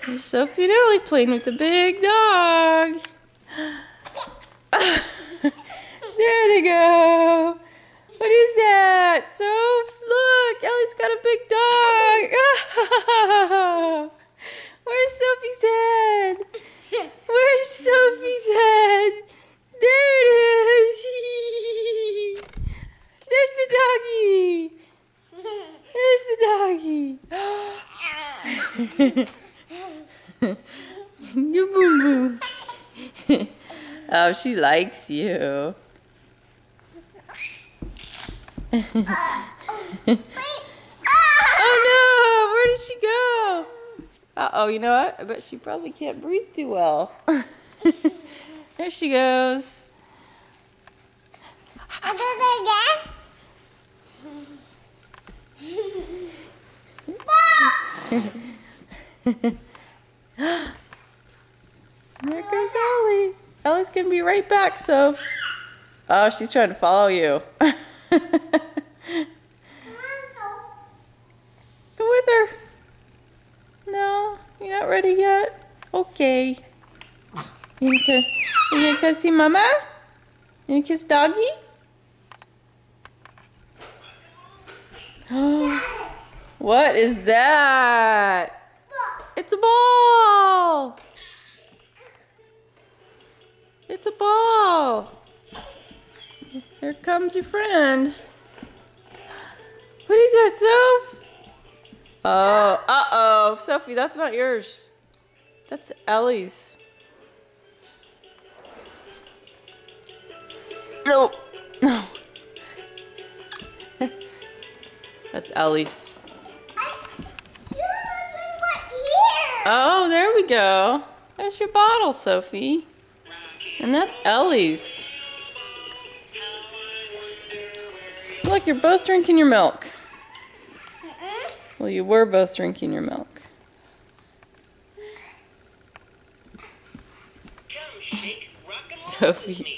There's Sophie and Ellie playing with the big dog. There they go. What is that? Soph, look, Ellie's got a big dog. Where's Sophie's head? Where's Sophie's head? There it is. There's the doggy. There's the doggy. You boom boom. Oh, she likes you. Oh no, where did she go? Uh-oh, you know what? I bet she probably can't breathe too well. There she goes. I'll do that again. There goes Ellie. Ellie's gonna be right back, Soph. Oh, she's trying to follow you. Go with her. No, you're not ready yet. Okay. You gonna go see Mama? You gonna kiss Doggy? Oh, what is that? It's a ball. It's a ball. Here comes your friend. What is that, Soph? Oh, uh-oh. Sophie, that's not yours. That's Ellie's. No. No. That's Ellie's. Oh, there we go. There's your bottle, Sophie. And that's Ellie's. Look, you're both drinking your milk. Well, you were both drinking your milk. Sophie.